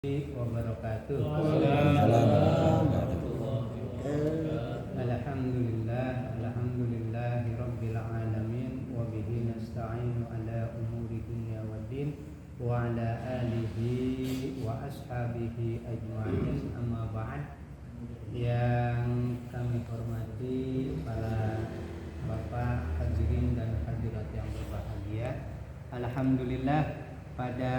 wabarakatuh. Alhamdulillahi rabbil alamin wa bihi nasta'inu ala umuri dunya waddin wa ala alihi wa ashabihi ajma'in, amma ba'd. Yang kami hormati para bapak hadirin dan hadirat yang berbahagia, alhamdulillah pada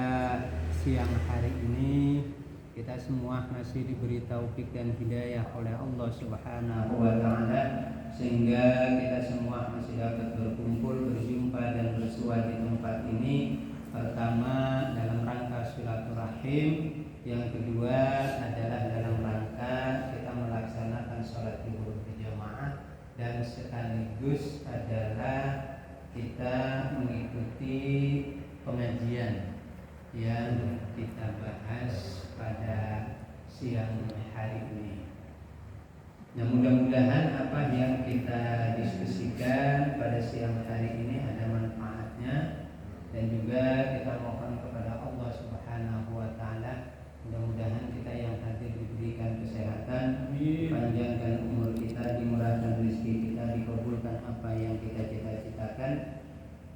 siang hari ini kita semua masih diberi taufik dan hidayah oleh Allah Subhanahu wa taala, sehingga kita semua masih dapat berkumpul, berjumpa dan bersua di tempat ini. Pertama dalam rangka silaturahim, yang kedua adalah dalam rangka kita melaksanakan sholat zuhur berjamaah, dan sekaligus adalah kita mengikuti pengajian yang kita bahas pada siang hari ini. Nah, mudah-mudahan apa yang kita diskusikan pada siang hari ini ada manfaatnya, dan juga kita mohon kepada Allah Subhanahu wa taala mudah-mudahan kita yang hadir diberikan kesehatan, dipanjangkan umur kita, dimurahkan rezeki kita, dikabulkan apa yang kita cita-citakan,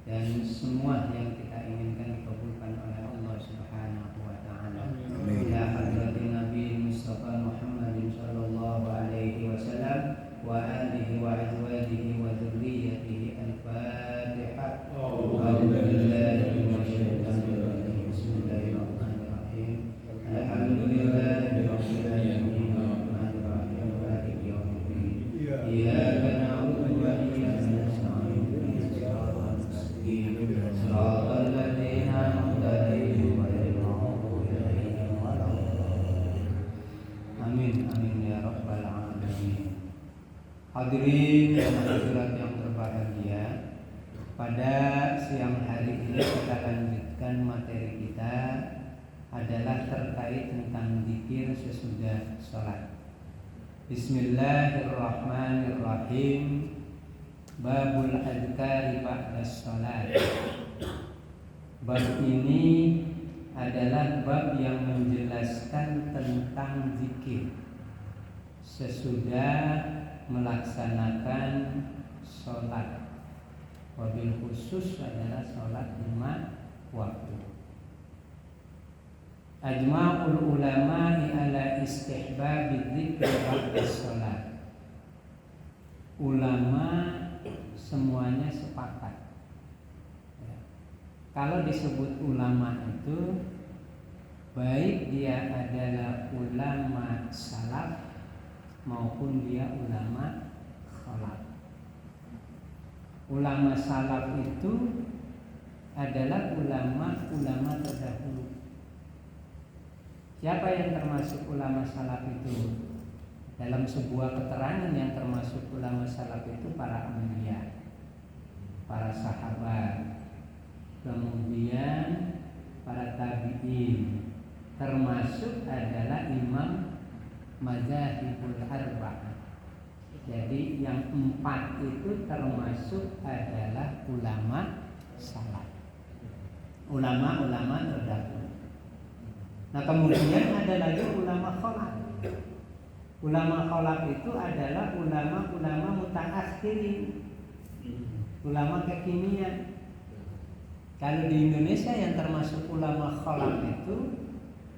dan semua yang kita inginkan dikabulkan oleh Allah Subhanahu wa taala. Ila hadratin Nabi Mustafa Muhammadin sallallahu alaihi wasallam wa alihi wa azwajihi wa dzurriyyatihi. Al-Fatihah. Alhamdulillahi minasyaitonir rajim. Bismillahirrahmanirrahim. Alhamdulillahi rabbil alamin. Arrahmanirrahim. Maliki yaumiddin. Iyyaka na'budu wa iyyaka nasta'in. Shiratal ladzina an'amta 'alaihim ghairil maghdubi 'alaihim waladdallin. Amin amin ya rabbal alamin. Hadirin dan hadirat yang berbahagia, pada siang hari ini kita lanjutkan materi kita adalah terkait tentang zikir sesudah sholat. Bismillahirrahmanirrahim. Babul adhkari ba'das sholat. Bab ini adalah bab yang menjelaskan tentang zikir sesudah melaksanakan sholat. Wabil khusus adalah sholat 5 waktu. Ajma'ul ulama'i ala istihbabi dzikri ba'das sholat. Ulama semuanya sepakat ya. Kalau disebut ulama itu baik dia adalah ulama salaf maupun dia ulama khalaf. Ulama salaf itu adalah ulama-ulama terdahulu. Siapa yang termasuk ulama salaf itu? Dalam sebuah keterangan yang termasuk ulama salaf itu para anbiya, para sahabat, kemudian para tabi'in, termasuk adalah imam madzhabul arba'ah. Jadi yang 4 itu termasuk adalah ulama salaf, ulama-ulama terdahulu. Nah, kemudian ada lagi ulama khalaf. Ulama khalaf itu adalah ulama-ulama mutaakhirin, ulama kekinian. Kalau di Indonesia yang termasuk ulama khalaf itu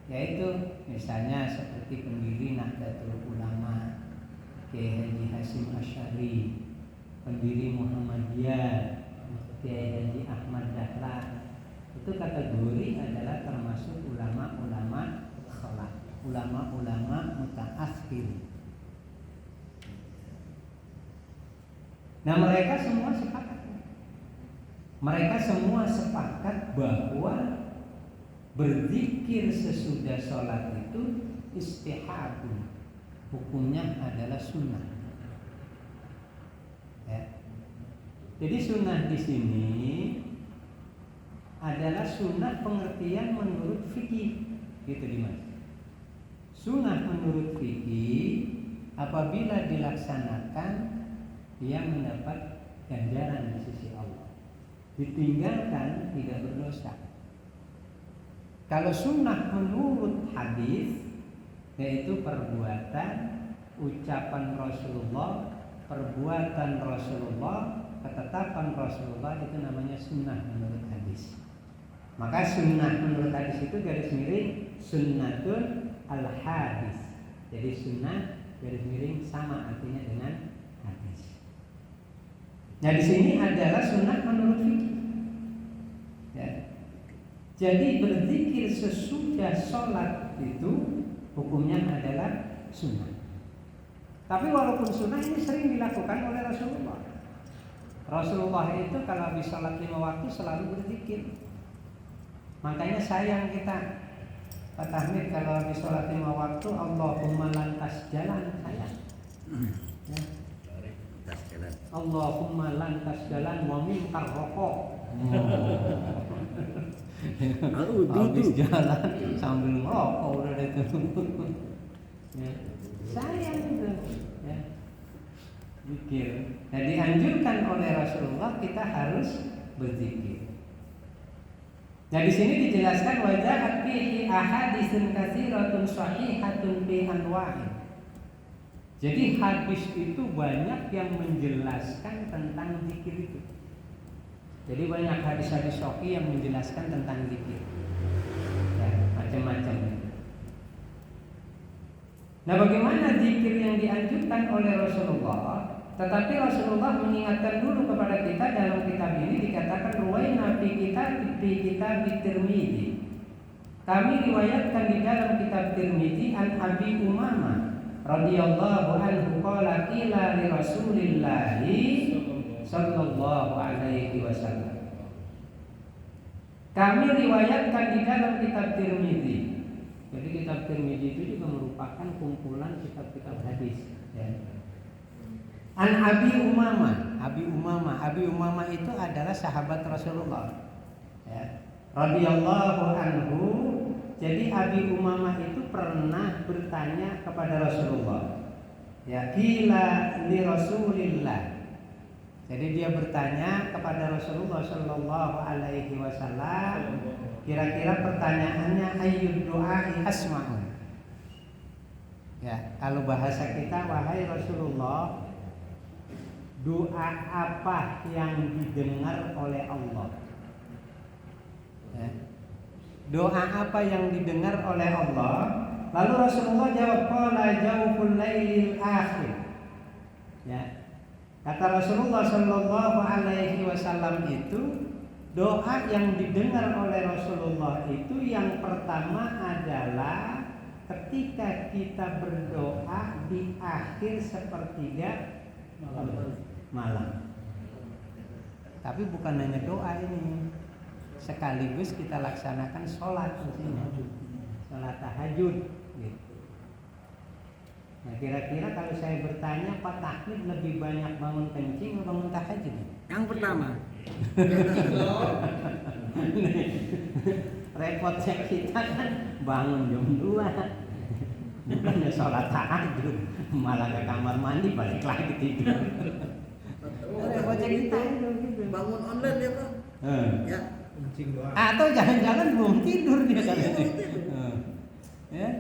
yaitu misalnya seperti pendiri Nahdlatul Ulama Kiai Haji Hasyim Asy'ari, pendiri Muhammadiyah Kiai Haji Ahmad Dahlan. Itu kategori adalah termasuk ulama-ulama khalaf, ulama-ulama mutaakhir. Nah, mereka semua sepakat. Mereka semua sepakat bahwa berzikir sesudah sholat itu istihabun, hukumnya adalah sunnah. Ya. Jadi sunnah di sini adalah sunnah pengertian menurut fikih, gitu Dimas. Sunnah menurut fikih apabila dilaksanakan dia mendapat ganjaran di sisi Allah, ditinggalkan tidak berdosa. Kalau sunnah menurut hadis yaitu perbuatan, ucapan Rasulullah, perbuatan Rasulullah, ketetapan Rasulullah, itu namanya sunnah menurut hadis. Maka sunnah menurut hadis itu garis miring sunnatun al-hadis. Jadi sunnah garis miring sama artinya dengan hadis. Nah di sini adalah sunnah menurut fikih. Ya. Jadi berzikir sesudah sholat itu hukumnya adalah sunnah. Tapi walaupun sunnah ini sering dilakukan oleh Rasulullah. Rasulullah itu kalau habis sholat 5 waktu selalu berzikir. Makanya sayang kita Pak Tahmid kalau habis sholat 5 waktu Allahumma lantas jalan sayang. Ya. Allahumma lantas jalan wa minkar rokok. Habis jalan sambil ngerokok udah itu. Ya. Sayang itu. Ya. Zikir. Nah dianjurkan oleh Rasulullah kita harus berzikir. Nah di sini dijelaskan wajah fihi ahaditsun katsiratun shahihatun fi anwa'i. Jadi hadis itu banyak yang menjelaskan tentang zikir itu. Jadi banyak hadis-hadis sahih yang menjelaskan tentang zikir. Ya, macam-macam. Nah, bagaimana zikir yang dianjurkan oleh Rasulullah? Tetapi Rasulullah mengingatkan dulu kepada kita dalam kitab ini dikatakan ruwaina fi kitab Tirmidzi. Kami riwayatkan di dalam kitab Tirmidzi an Abi Umamah radhiyallahu anhu qala qila li Rasulillah sallallahu alaihi wasallam. Kami riwayatkan di dalam kitab Tirmidzi. Jadi kitab Tirmidzi itu juga merupakan kumpulan kitab-kitab hadis, ya. An Abi Umamah. Abi Umamah itu adalah sahabat Rasulullah, ya. Radhiyallahu anhu. Jadi Abi Umamah itu pernah bertanya kepada Rasulullah. Ya, qila li Rasulillah. Jadi dia bertanya kepada Rasulullah sallallahu alaihi wasallam, kira-kira pertanyaannya ayyud du'ai asma'u. Ya, kalau bahasa kita, wahai Rasulullah, doa apa yang didengar oleh Allah? Ya. Doa apa yang didengar oleh Allah? Lalu Rasulullah jawab, qala jawful lailil akhir. Ya. Kata Rasulullah sallallahu alaihi wasallam itu, doa yang didengar oleh Rasulullah itu yang pertama adalah ketika kita berdoa di akhir sepertiga malam. Tapi bukan hanya doa ini, sekaligus kita laksanakan sholat maksudnya, sholat tahajud gitu. Nah kira-kira kalau saya bertanya Pak Tahmid lebih banyak bangun kencing atau bangun tahajud? Yang pertama. Repotnya kita kan bangun jam 2, bukannya sholat tahajud, malah ke kamar mandi balik lagi tidur. Repotnya kita itu gitu. Bangun online ya Pak? Ya. Kencing doang. Atau jangan-jangan belum tidur dia kan? Ya.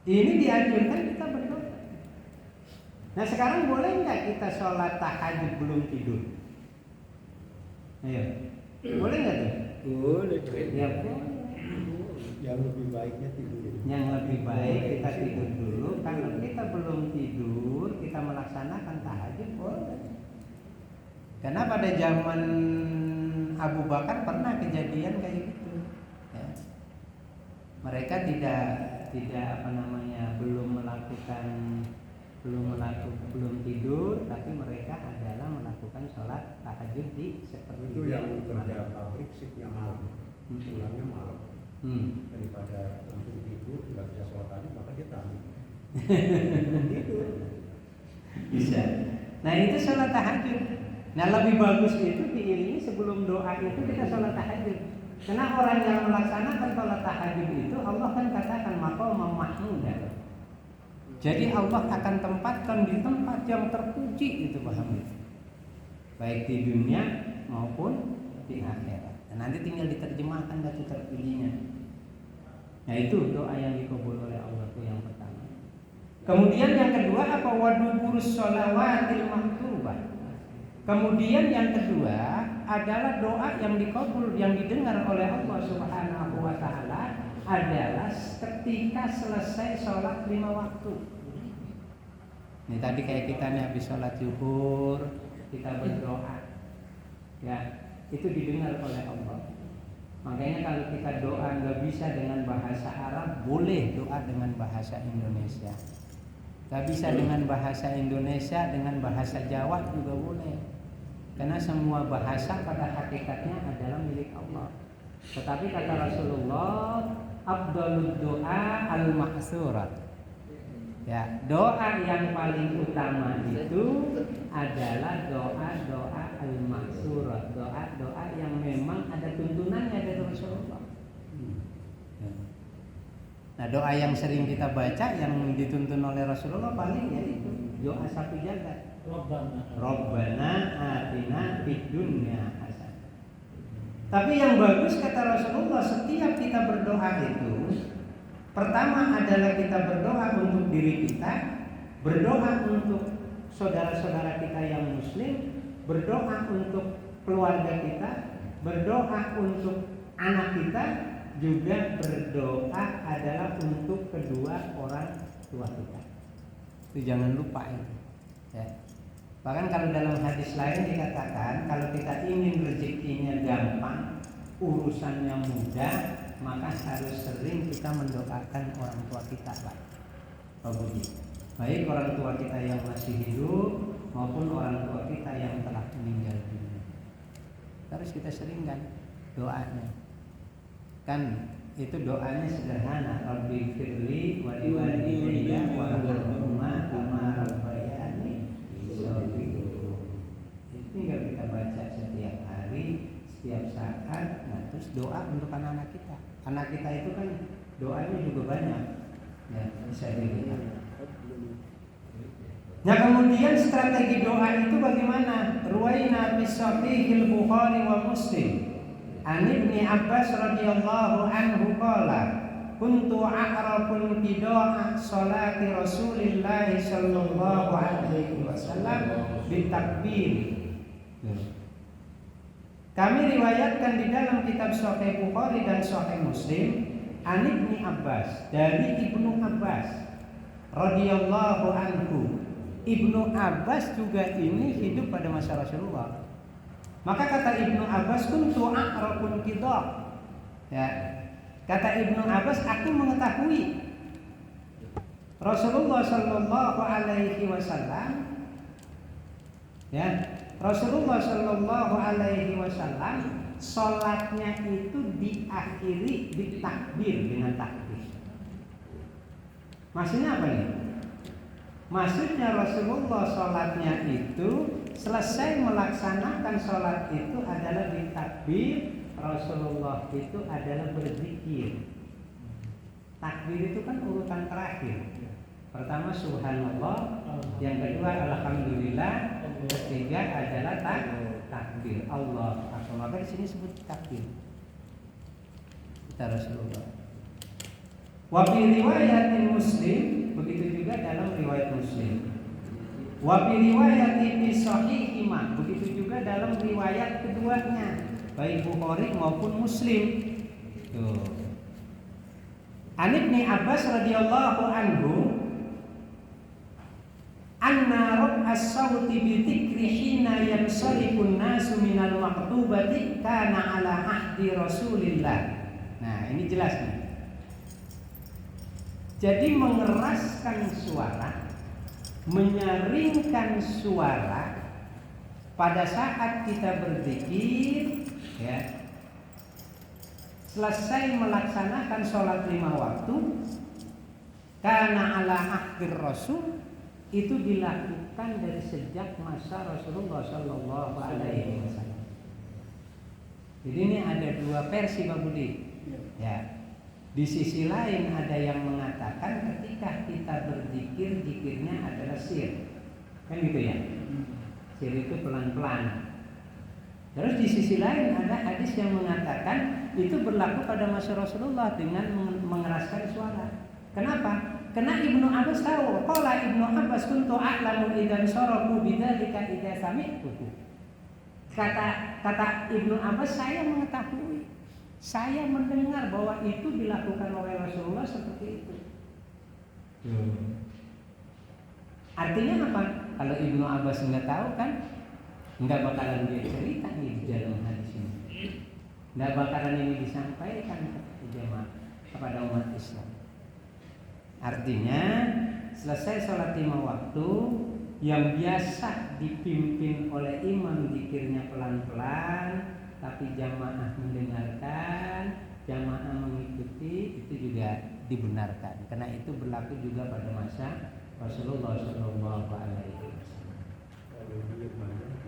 Ini dianjurkan kita berdoa. Nah sekarang boleh nggak kita sholat tahajud belum tidur? Ayo, boleh nggak tuh? Boleh. Ya boleh. Yang lebih baiknya tidur. Yang lebih baik kita tidur dulu. Kalau kita belum tidur, kita melaksanakan tahajud boleh. Karena pada zaman Abu Bakar pernah kejadian kayak gitu. Ya. Mereka tidak belum tidur, tapi mereka adalah melakukan sholat tahajud di seperti Itu yang kerja pabrik shiftnya malam, pulangnya malam. Daripada langsung tidur nggak bisa sholat tahajud, maka dia tahu tidur. Bisa. Nah itu sholat tahajud. Nah lebih bagus itu diiringi sebelum doa itu kita sholat tahajud. Karena orang yang melaksanakan sholat tahajud itu Allah kan katakan maqamam mahmudah. Jadi Allah akan tempatkan di tempat yang terpuji itu, paham ya? Baik di dunia maupun di akhirat. Nanti tinggal diterjemahkan datu terpilihnya. Nah itu doa yang dikabul oleh Allah itu yang pertama. Kemudian yang kedua apa? Waduburus sholawatil maktubah. Kemudian yang kedua adalah doa yang dikabul, yang didengar oleh Allah Subhanahu wa taala adalah ketika selesai sholat 5 waktu. Ini tadi kayak kita nih habis sholat zuhur kita berdoa, ya itu didengar oleh Allah. Makanya kalau kita doa nggak bisa dengan bahasa Arab, boleh doa dengan bahasa Indonesia. Nggak bisa dengan bahasa Indonesia, dengan bahasa Jawa juga boleh. Karena semua bahasa pada hakikatnya adalah milik Allah. Tetapi kata Rasulullah, afdhalud doa al-ma'surat. Ya, doa yang paling utama itu adalah doa-doa al-ma'surat, doa-doa yang memang ada tuntunannya dari Rasulullah. Nah, doa yang sering kita baca yang dituntun oleh Rasulullah paling yaitu doa sapi jagat. Rabbana atina fid dunya hasanah. Tapi yang bagus kata Rasulullah, setiap kita berdoa itu pertama adalah kita berdoa untuk diri kita, berdoa untuk saudara-saudara kita yang muslim, berdoa untuk keluarga kita, berdoa untuk anak kita, juga berdoa adalah untuk kedua orang tua kita. Itu jangan lupa itu. Ya. Bahkan kalau dalam hadis lain dikatakan kalau kita ingin rezekinya gampang, urusannya mudah, maka harus sering kita mendoakan orang tua kita, Pak. Baik orang tua kita yang masih hidup maupun orang tua kita yang telah meninggal dunia. Harus kita seringkan doanya. Kan itu doanya sederhana. Rabbi firli wa liwalidayya warhamhuma kama rabbayani shaghira. Itu tinggal kita baca setiap hari, setiap saat. Nah, terus doa untuk anak-anak kita. Anak kita itu kan doanya juga banyak. Ya, bisa dilihat. Nah, kemudian strategi doa itu bagaimana? Ruwaina fi sahihil Bukhari wa Muslim. An Ibnu Abbas radhiyallahu anhu qala kuntu a'raful qida'a salati Rasulillah sallallahu alaihi wasallam bitakbir. Kami riwayatkan di dalam kitab Sahih Bukhari dan Sahih Muslim An Ibnu Abbas, dari Ibnu Abbas radhiyallahu anhu. Ibnu Abbas juga ini hidup pada masa Rasulullah. Maka kata Ibnu Abbas, kuntu a'raful qidah. Ya. Kata Ibnu Abbas, aku mengetahui Rasulullah sallallahu alaihi wasallam, ya, Rasulullah sallallahu alaihi wasallam salatnya itu diakhiri ditakbir dengan takbir. Maksudnya apa nih? Maksudnya Rasulullah sholatnya itu selesai melaksanakan sholat itu adalah ditakbir. Rasulullah itu adalah berzikir. Takbir itu kan urutan terakhir. Pertama subhanallah, yang kedua alhamdulillah, ketiga adalah takbir. Allah Akbar. Maka di sini sebut takbir. Kita Rasulullah. Wa fi riwayatin Muslim, begitu juga dalam riwayat Muslim. Wa fi riwayati fi sahihima, begitu juga dalam riwayat keduanya, baik Bukhari maupun Muslim. Tuh. An Ibnu Abbas radhiyallahu anhu anna raf'as sauti bi dzikri hina yansarifun nasu minal maktubati kana ala ahdi Rasulillah. Nah, ini jelas nih. Jadi mengeraskan suara, menyaringkan suara pada saat kita berzikir, ya, selesai melaksanakan sholat 5 waktu, karena ala akhir Rasul, itu dilakukan dari sejak masa Rasulullah Sallallahu Alaihi Wasallam. Jadi ini ada 2 versi Pak Budi, ya. Di sisi lain ada yang mengatakan ketika kita berzikir, zikirnya adalah sir. Kan gitu ya? Sir itu pelan-pelan. Terus di sisi lain ada hadis yang mengatakan itu berlaku pada masa Rasulullah dengan mengeraskan suara. Kenapa? Karena Ibnu Abbas tahu. Qala Ibnu Abbas kuntu a'lamu idzan sarafu bidzalika idza sami'tu. Kata Ibnu Abbas, saya mengetahui, saya mendengar bahwa itu dilakukan oleh Rasulullah seperti itu. Artinya apa? Kalau Ibnu Abbas nggak tahu kan, nggak bakalan dia cerita nih di dalam hadis ini. Nggak bakalan ini disampaikan kepada jemaah, kepada umat Islam. Artinya selesai sholat 5 waktu yang biasa dipimpin oleh imam zikirnya pelan-pelan, tapi jamaah mendengarkan, jamaah mengikuti, itu juga dibenarkan. Karena itu berlaku juga pada masa Rasulullah SAW. Kalau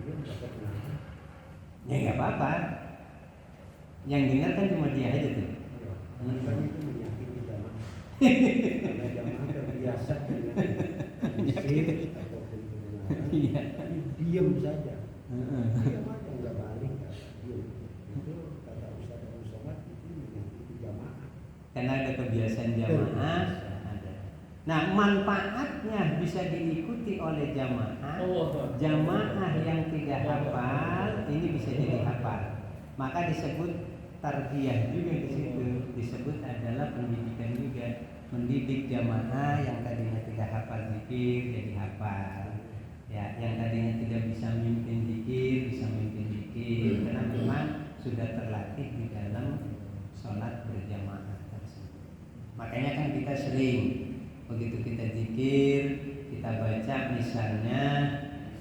dia dapat menang. Ya nggak apa-apa. Yang dengar kan cuma dia aja tuh. Kan itu menyakiti jamaah. Karena jamaah terbiasa dengan musik ataupun kebenaran, tapi diam saja. Diam aja nggak balik, diam. Itu kata Ustaz Abu Somad itu menyakiti jamaah. Karena ada kebiasaan jamaah. Nah, manfaatnya bisa diikuti oleh jamaah. Jamaah yang tidak hafal ini bisa jadi hafal. Maka disebut tarbiyah juga di situ. Disebut adalah pendidikan juga, mendidik jamaah yang tadinya tidak hafal zikir jadi hafal. Ya, yang tadinya tidak bisa mimpin zikir bisa mimpin zikir karena memang sudah terlatih di dalam sholat berjamaah tersebut. Makanya kan kita sering begitu kita zikir, kita baca misalnya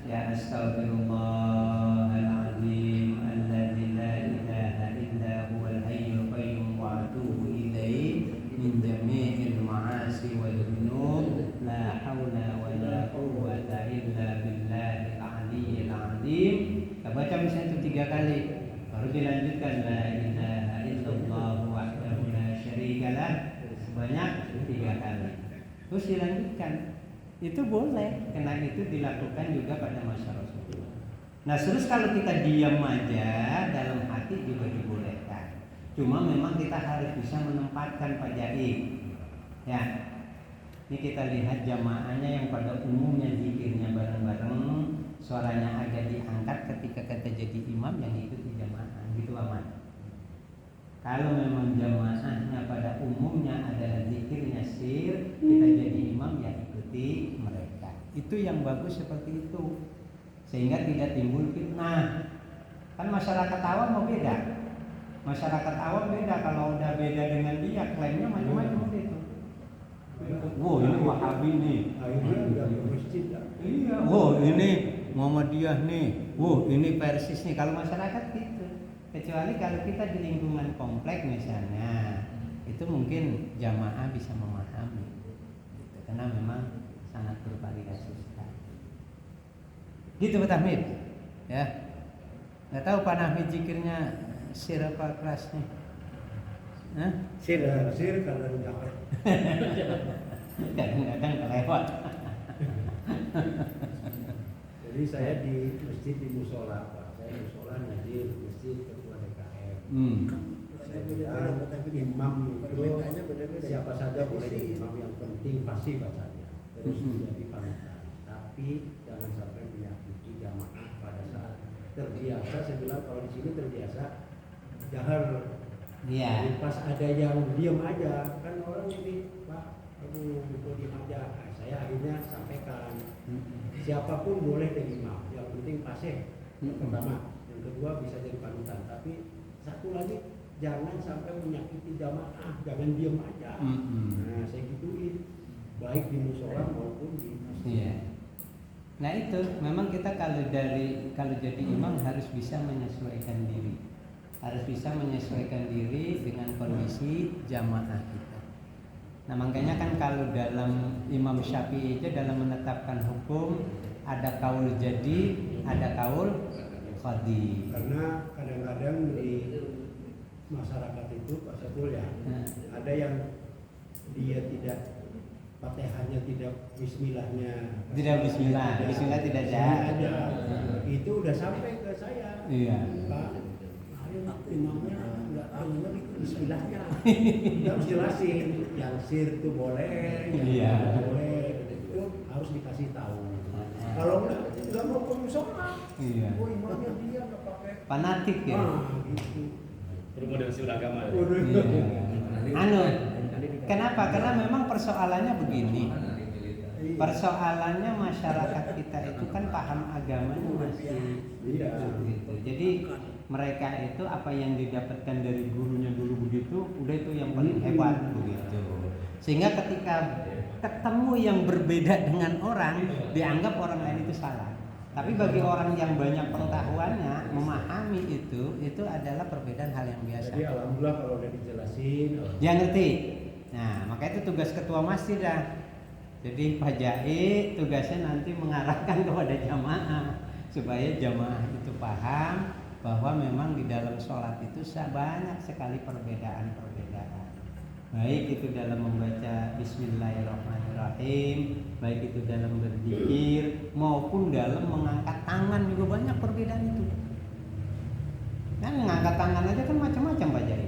ya astaghfirullahaladzim alladzi la ilaha illa huwal hayyul qayyum wa atubu ilaihi min jami'il ma'asi wal dzunub la haula wala quwwata illa billahil aliyyil azim. Kita baca misalnya itu 3 kali, baru dilanjutkan la ilaha illallah wahdahu la syarikalah sebanyak 3 kali. Terus dilanjutkan, itu boleh, karena itu dilakukan juga pada masa Rasulullah. Nah, terus kalau kita diam aja dalam hati juga dibolehkan. Cuma memang kita harus bisa menempatkan Pak Jai. Ya, ini kita lihat jamaahnya yang pada umumnya zikirnya bareng-bareng, suaranya agak diangkat ketika kita jadi imam yang ikuti jamaah, gitu aman. Kalau memang jamaahnya pada umumnya adalah zikirnya sir, kita jadi imam ya ikuti mereka. Itu yang bagus seperti itu, sehingga tidak timbul fitnah. Kan masyarakat awam mau beda. Masyarakat awam beda, kalau udah beda dengan dia klaimnya macam-macam itu. Wow, ini Wahabi nih. Akhirnya udah ke masjid lah. Iya. Wow, ini Muhammadiyah nih. Wow, ini Persis nih. Kalau masyarakat gitu. Kecuali kalau kita di lingkungan komplek misalnya, itu mungkin jamaah bisa memahami gitu, karena memang sangat bervariasi sekali. Gitu Pak Tahmid, ya. Nggak tahu Pak Tahmid zikirnya sir apa keras nih? Hah? Sir kalau dapat. Kadang-kadang kelewat. Jadi saya di masjid di musola, Pak. Saya musola ngaji masjid ketua DKM. Saya bilang imam itu siapa saja boleh jadi imam, yang penting pasti bacanya terus menjadi panutan. Tapi jangan sampai menyakiti jamaah pada saat terbiasa. Saya bilang kalau di sini terbiasa jahar. Iya. Pas ada yang diam aja, kan orang ini Pak, aduh diam aja. Nah, saya akhirnya sampaikan. Siapapun boleh jadi imam, yang penting fasih. Yang pertama, yang kedua bisa jadi panutan. Tapi satu lagi, jangan sampai menyakiti jamaah, jangan diam aja. Nah, saya gituin, baik di musola maupun di masjid. Iya. Nah itu, memang kita kalau jadi imam harus bisa menyesuaikan diri, harus bisa menyesuaikan diri dengan kondisi jamaah kita. Nah makanya kan kalau dalam Imam Syafi'i itu dalam menetapkan hukum ada kaul jadi, ada kaul qadhi. Karena kadang-kadang di masyarakat itu Pak Satul ya, ada yang dia tidak Fatihahnya tidak, Bismillahnya Tidak Bismillah, Bismillah tidak ada. Itu udah sampai ke saya. Iya. Pak, ayo imamnya nggak dengar itu Bismillahnya. Kita harus jelasin, yang sir itu boleh, yang Iya. tidak boleh, itu harus dikasih tahu. Kalau nggak mau ke musola, Iya. oh imamnya dia nggak pakai. Fanatik ya. Gitu. Bermodel agama. Iya. Anu, kenapa? Karena memang persoalannya begini. Persoalannya masyarakat kita itu kan paham agamanya masih Iya. gitu. Jadi mereka itu apa yang didapatkan dari gurunya dulu begitu, udah itu yang paling hebat begitu. Sehingga ketika ketemu yang berbeda dengan orang, dianggap orang lain itu salah. Tapi bagi orang yang banyak pengetahuannya, memahami itu adalah perbedaan hal yang biasa. Jadi alhamdulillah kalau udah dijelasin. Dia ngerti. Nah, maka itu tugas ketua masjid dah. Jadi Pak Jai tugasnya nanti mengarahkan kepada jamaah supaya jamaah itu paham bahwa memang di dalam sholat itu banyak sekali perbedaan-perbedaan. Baik itu dalam membaca Bismillahirrahmanirrahim, baik itu dalam berzikir maupun dalam mengangkat tangan juga banyak perbedaan itu. Kan mengangkat tangan aja kan macam-macam Pak Jai.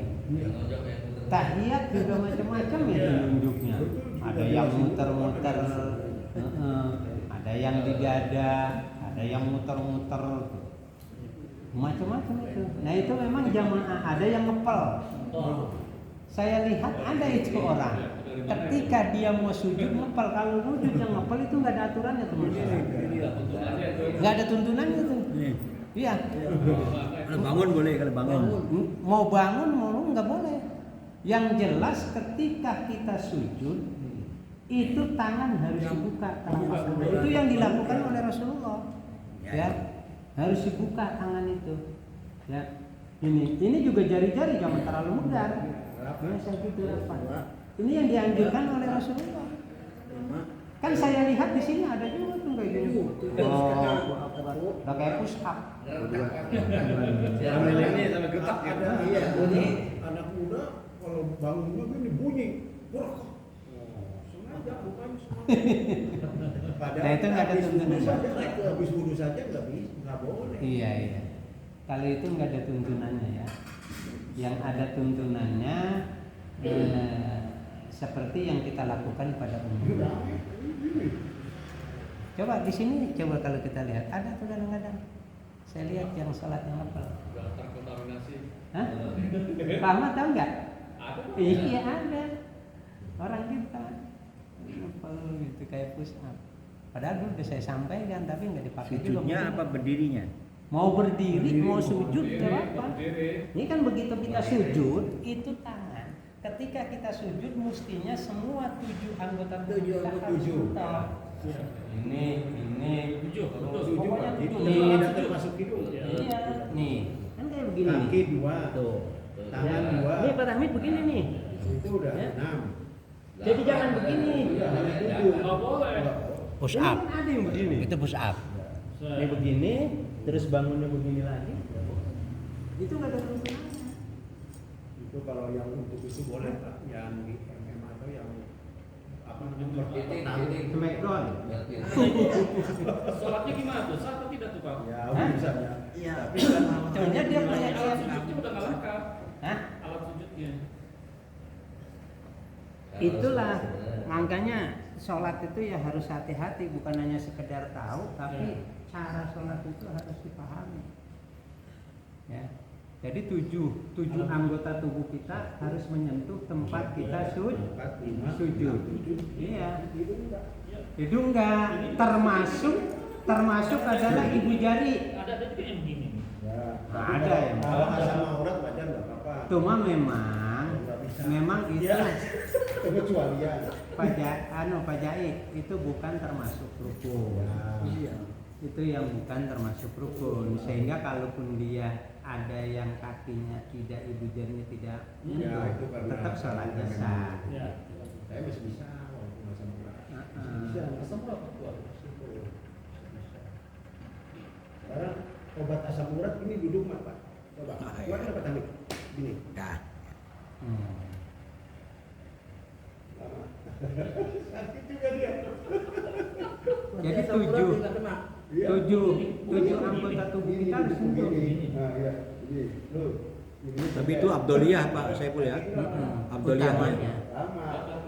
Tahiyat juga macam-macam ya tunjuknya. Ada yang muter-muter, ada yang di dada, ada yang muter-muter, macam-macam itu. Nah itu memang jamaah, ada yang ngepel. Saya lihat ada itu orang, ketika dia mau sujud ngepel. Kalau sujud yang ngepel itu nggak ada aturannya teman-teman. Nggak ada tuntunannya tuh. Iya. Kalau bangun boleh, kalau bangun. Mau bangun mau nggak boleh. Yang jelas ketika kita sujud itu tangan harus dibuka. Itu yang dilakukan oleh Rasulullah. Ya, harus dibuka tangan itu. Ya, ini juga jari-jari jangan terlalu megar. Biasa gitu apa? Ini yang dianjurkan oleh Rasulullah. Kan saya lihat di sini ada juga tuh kayak gini. Udah kayak push up. Sampai ini sampai getak ya. Iya, anak muda kalau bangun juga ini bunyi. Sengaja bukan padahal Nah, itu nggak ada tuntunan. Habis wudu saja nggak boleh. Iya. Kalau itu nggak ada tuntunannya ya. Yang ada tuntunannya seperti yang kita lakukan pada umumnya. Coba di sini, coba kalau kita lihat ada tuh kadang-kadang. Saya lihat yang sholat yang apa? Terkontaminasi. Hah? Pak Ahmad tahu nggak? Ada. Iya ada. Orang kita ngepel gitu kayak push up. Padahal dulu udah saya sampaikan tapi nggak dipakai juga. Sujudnya apa berdirinya? Mau berdiri, mau sujud, gak apa. Berdiri. Ini kan begitu kita sujud, itu tangan. Ketika kita sujud, mestinya semua 7 anggota tubuh kita harus mentok. Ini, pokoknya Itu nih. tidak termasuk hidung. Iya, nih. Kan kayak begini. Kaki 2, tangan 2. Nih Pak Rahmid begini nih. Itu udah Ya. 6. Jadi jangan begini. Nggak boleh. Push up. Kan ada yang begini. Itu push up. Ini begini, terus bangunnya begini lagi. Itu nggak ada tuntunannya. Itu kalau yang untuk itu boleh Pak, yang di MM atau yang apa namanya Smackdown. Sholatnya gimana tuh? Sah atau tidak tuh Pak? ya Hah? bisa ya. Iya. Tapi kan Contohnya dia punya Alat sujudnya udah nggak lengkap. Hah? Alat sujudnya. Itulah makanya sholat itu ya harus hati-hati, bukan hanya sekedar tahu, tapi cara sholat itu harus dipahami. Ya, jadi tujuh anggota tubuh kita harus menyentuh tempat kita sujud. Iya. Hidung enggak, termasuk adalah ibu jari. Ada juga yang begini. ya, Ada ya. Kalau asam aurat badan nggak apa-apa. Cuma memang itu Ya, kecualian. Pak Jahit itu bukan termasuk rukun. Iya. Itu yang bukan termasuk rukun, sehingga kalaupun dia ada yang kakinya tidak, ibu jarinya tidak, Ya, itu karena tetap sholatnya sah. Ya. Saya masih bisa walaupun asam urat. Bisa. Asam urat kuat. Sekarang obat asam urat ini duduk mah Pak. Coba. Kuat apa tadi? Gini. Dah. Hmm. Lama. Sakit juga dia. Jadi tujuh anggota tubuh kita harus tunduk. Nah, iya. Ini. Loh. Tapi itu Abdoliyah Pak Saiful ya. Abdoliyahnya. Utamanya. Sama.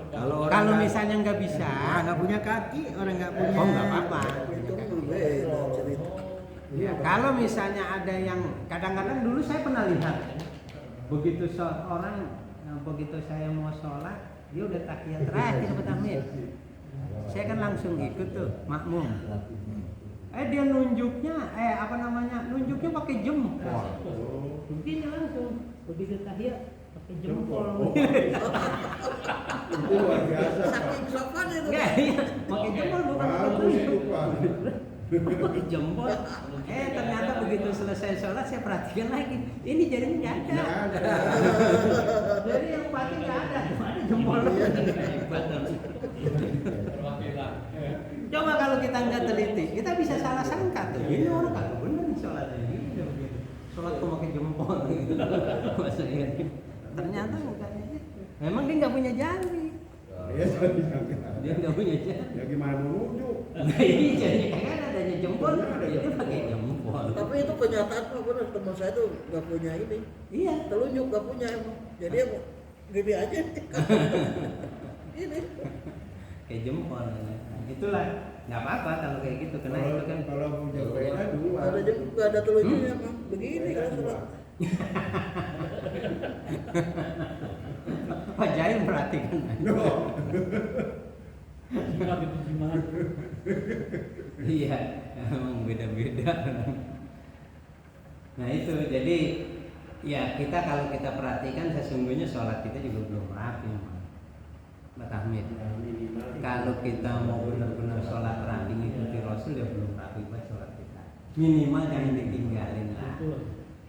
Kalau orang Kalau nggak- misalnya nggak bisa, orang nggak punya kaki, orang nggak punya. oh nggak apa-apa. Itu beda cerita. Ya, kalau misalnya ada yang kadang-kadang dulu saya pernah lihat begitu seorang begitu saya mau sholat dia udah tahiyat terakhir Pak Tahmid. Saya kan langsung ikut tuh makmum. Dia nunjuknya nunjuknya pakai jempol. Begini langsung begitu tahiyat pakai jempol. Itu luar biasa. Pak. Saking sopannya itu. Enggak, iya, pakai jempol bukan pakai Bagus itu, telunjuk. Pak. Pakai jempol. Ternyata begitu selesai sholat saya perhatikan lagi. Ini jadinya nggak ada. Nggak ada. Jadi yang pakai nggak ada. Cuma ada jempol. Hebat. Coba kalau kita nggak teliti, kita bisa salah sangka tuh. Ini orang kagak bener nih sholatnya. Gitu. Sholat kok pakai jempol gitu. Maksudnya, ternyata bukannya itu. Memang dia nggak punya jari. Iya, Dia nggak punya jari. ya gimana mau nunjuk? Nah ini jadi kan adanya jempol, dia pakai jempol. Tapi itu kenyataan Pak, benar teman saya tuh nggak punya ini. Iya. Telunjuk nggak punya emang. Jadi emang gini aja. Ini. Kayak jempol. Nah, itulah nggak apa-apa kalau kayak gitu karena itu kan Kalau punya beda dua. Ada juga nggak ada telunjuknya emang. Begini Beda kalau dua. sholat. Pak Jahil perhatikan. Iya, emang beda-beda. Nah itu jadi ya kita kalau kita perhatikan sesungguhnya sholat kita juga belum rapi, Mbak Tahmid. Kalau kita mau benar-benar sholat rapi ngikuti Rasul ya belum rapi banget sholat kita. Minimal jangan ditinggalin lah.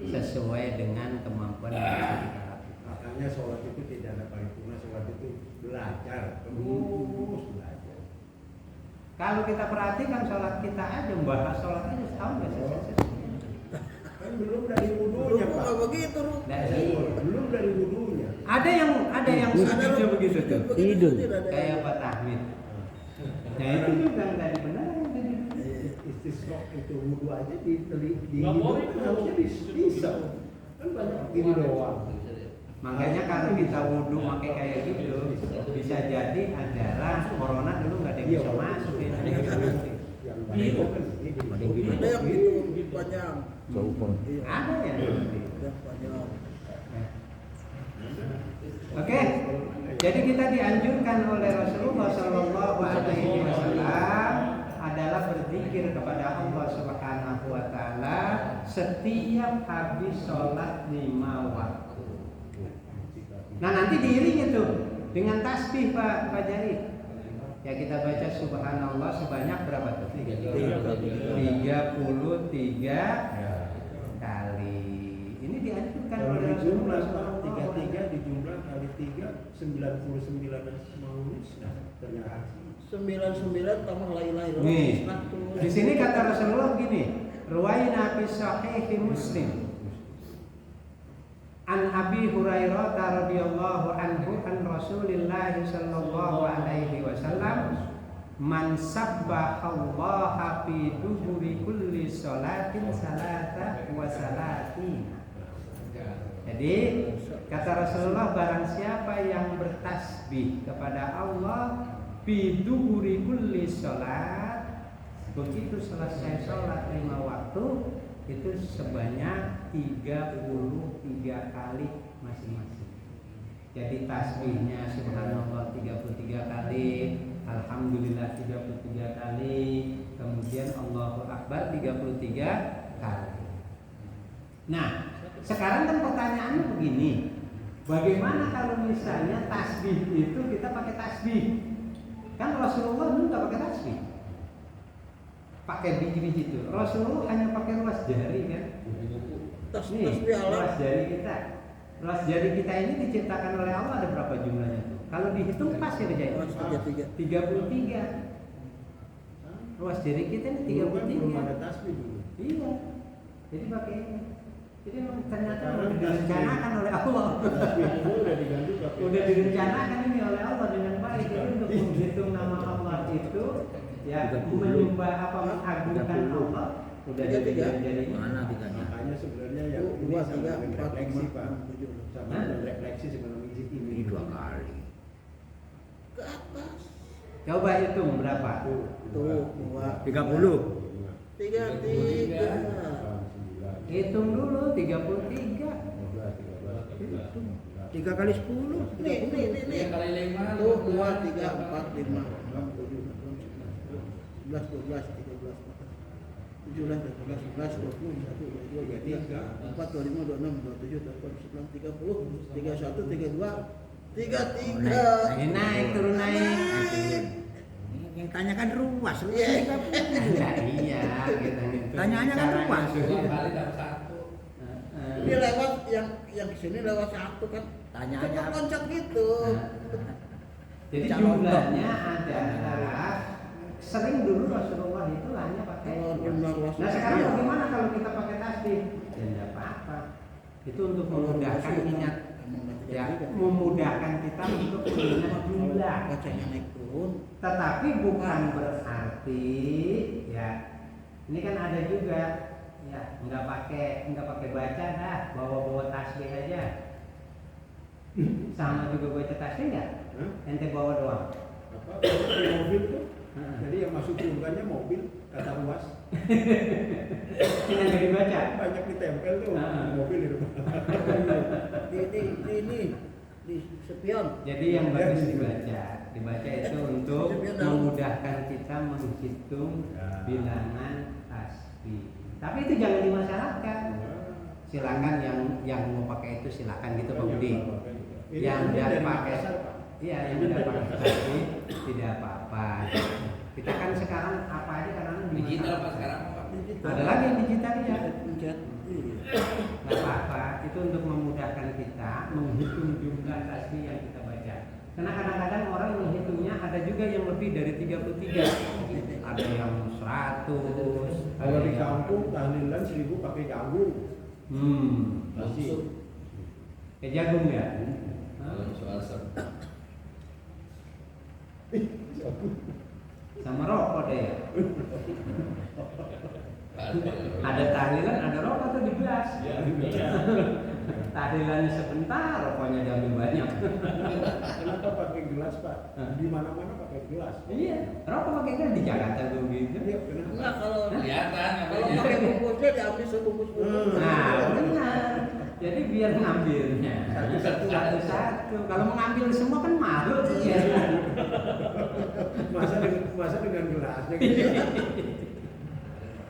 Sesuai dengan kemampuan yang bisa kita lakukan. Makanya sholat itu tidak ada paripurna, sholat itu belajar, terus belajar. Kalau kita perhatikan sholat kita aja, membahas sholat aja setahun nggak selesai. Kan belum dari Lu wudunya, Pak. nggak begitu lu. Belum dari wudunya. Ada yang sujudnya begitu tuh, Tidur. kayak Pak Tahmid. Nah itu juga nggak dibenarkan. Istisqa itu wudu aja di hidung kan harusnya bisa. Kan banyak gini doang. Makanya kalau kita wudhu pakai kayak gitu, bisa jadi adalah corona dulu nggak ada yang bisa masuk ya. Yang banyak kan ini. Ada yang gitu panjang. Iya. Ada ya. Yang panjang. Oke, jadi kita dianjurkan oleh Rasulullah Shallallahu Alaihi Wasallam adalah berzikir kepada Allah Subhanahu Wa Taala setiap habis sholat 5 waktu. Nah nanti diiringi tuh dengan tasbih Pak Jari. Ya kita baca Subhanallah sebanyak berapa tuh? 33 kali. Ini dianjurkan Kalau oleh dijumlah Rasulullah. 33 dijumlah kali 3 99 maulid ternyata 99 tambah lain-lain. Nih, di sini kata Rasulullah begini, ruwayna fi sahih Muslim. An Abi Hurairah radhiyallahu anhu an Rasulillah sallallahu alaihi wasallam man sabbahallaha fi duburi kulli salatin salata wa salatin. Jadi kata Rasulullah barang siapa yang bertasbih kepada Allah fi duburi kulli salat, begitu selesai sholat 5 waktu itu sebanyak 33 kali masing-masing. Jadi tasbihnya subhanallah 33 kali, alhamdulillah 33 kali, kemudian Allahu Akbar 33 kali. Nah, sekarang kan pertanyaannya begini, bagaimana kalau misalnya tasbih itu kita pakai tasbih? Kan Rasulullah dulu nggak pakai tasbih, pakai biji-biji itu. Rasulullah hanya pakai ruas jari kan? Nih, Tasbih alam. ruas jari kita. Ruas jari kita ini diciptakan oleh Allah ada berapa jumlahnya tuh? Kalau dihitung pas ya jadi 33. Ruas jari kita ini belum 33. ada tasbih dulu. Iya. Jadi pakai ini. Jadi ternyata udah direncanakan oleh Allah. Tasbih itu udah diganti pakai Udah direncanakan ini oleh Allah dengan baik. Jadi untuk menghitung nama Allah itu ya 30. menyembah apa mengagungkan 30. Allah udah Tiga. jadi Mana tiganya? Makanya sebenarnya yang ini Dua, sama tiga, dengan empat, refleksi lima, Pak. enam, tujuh. Sama dengan refleksi sebelum izin ini. Ini 2 kali. Ke atas. coba hitung berapa Tuh, dua. 30. 33. hitung dulu 33 3 kali 10. Nih. Tiga kali 5. Tuh, 2, 3, 4, 5, 6, 7, 11, 12, 13, 14, 17, 18, 19, 20, 21, 22, 23, 24, 25, 26, 27, 28, 29, 30, 31, 32, 33. ini naik turun naik Yang tanya kan ruas, ruas Iya. 30. ya, iya gitu. Tanyaannya kan Caranya luas. sudah. 2 kali dapat 1. Ini lewat yang kesini lewat satu kan. Tanyaannya Cepat apa? loncat gitu. Jadi Calon jumlahnya adalah sering dulu Rasulullah itu hanya pakai Kalau jumlah nah Rasul, sekarang iya. bagaimana kalau kita pakai tasbih ya tidak apa-apa itu untuk memudahkan ingat ya memudahkan kita untuk mengingat jumlah Bacanya naik turun. tetapi bukan berarti ya ini kan ada juga ya nggak pakai baca dah bawa tasbih aja sama juga baca tasbih nggak ente bawa doang Apa? Mobil tuh. Jadi yang masuk surganya mobil kata luas. yang nggak dibaca Banyak ditempel tuh di mobil di rumah. Di spion. jadi yang bagus dibaca itu untuk memudahkan kita menghitung bilangan tasbih tapi itu jangan dimasalahkan silakan yang mau pakai itu silakan gitu Pak Budi yang tidak pakai iya yang tidak pakai tasbih tidak apa-apa kita kan sekarang apa aja karena Digital Pak sekarang Pak. ada lagi yang digital ya Pencet. nggak apa-apa itu untuk memudahkan kita menghitung jumlah tasbih yang kita baca karena kadang-kadang orang menghitungnya ada juga yang lebih dari 33 ada yang 100 Kalau ada di yang- kampung tahlilan 1000 pakai jagung. masih kayak jagung ya Kalau soal sama rokok deh ya ada tahlilan ada rokok tuh di gelas tahlilannya sebentar rokoknya diambil banyak Kenapa pakai gelas Pak? Di mana-mana pakai gelas. iya rokok pakai kan di Jakarta tuh gitu Iya, kenapa? Enggak kalau kelihatan kalau namanya. pakai bungkusnya diambil sebungkus. nah benar jadi biar ngambilnya satu-satu kalau mengambil semua kan malu ya. Masa dengan gelasnya gitu.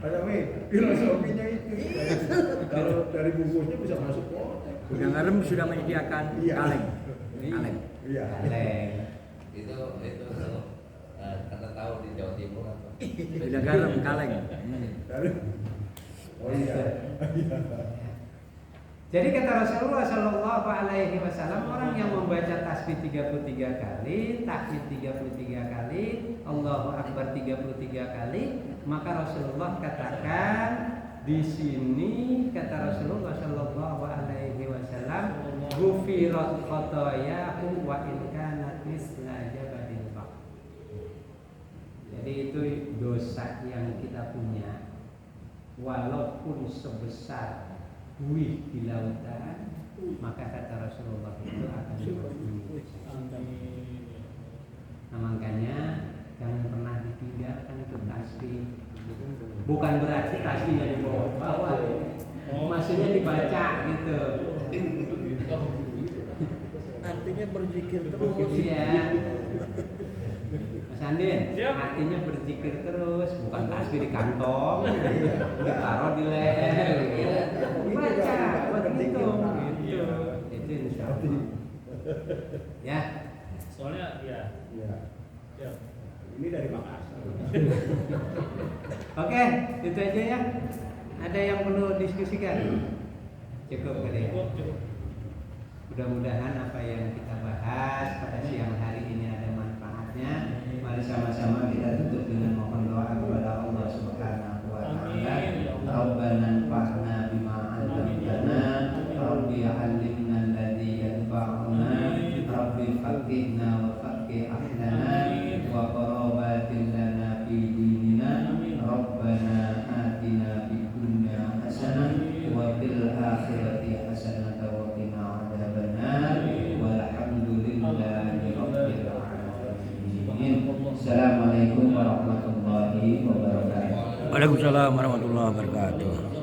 Pak Samin, filosofinya itu. Kalau dari bungkusnya bisa masuk kotak. Gudang Garam sudah menyediakan Iya. kaleng. Kaleng. Iya. Kaleng. Itu kata tahu di Jawa Timur apa? Gudang Garam kaleng. Oh iya. Jadi kata Rasulullah Shallallahu Alaihi Wasallam orang yang membaca tasbih 33 kali, takbir 33 kali, Allahu Akbar 33 kali, maka Rasulullah katakan di sini kata Rasulullah Shallallahu Alaihi Wasallam, "Ghufirat khotoyahu wa in kanat misla jabadil bahr." Jadi itu dosa yang kita punya, walaupun sebesar buih di lautan, maka kata Rasulullah itu akan diampuni. Nah makanya jangan pernah ditinggalkan itu tasbih. Bukan berarti tasbihnya dibawa-bawa, maksudnya dibaca gitu. Artinya berzikir terus. Iya. Mas Andin, artinya berzikir terus, bukan tasbih di kantong, ditaruh di leher, dibaca, begitu, gitu. Itu insya Allah. Ya, Soalnya ya. Iya. Ini dari Makassar. oke, itu aja ya. Ada yang perlu diskusikan? Cukup kali ya. Cukup. Mudah-mudahan apa yang kita bahas pada siang hari ini ada manfaatnya. Mari sama-sama kita tutup dengan mohon doa kepada Allah Subhanahu wa taala. Rabbana anfa'na bima 'allamtana, Rabbi 'allimna alladhi yanfa'una, Rabbi faqihna wa faqih ahlana. Wassalamualaikum warahmatullahi wabarakatuh. Waalaikumsalam warahmatullahi wabarakatuh.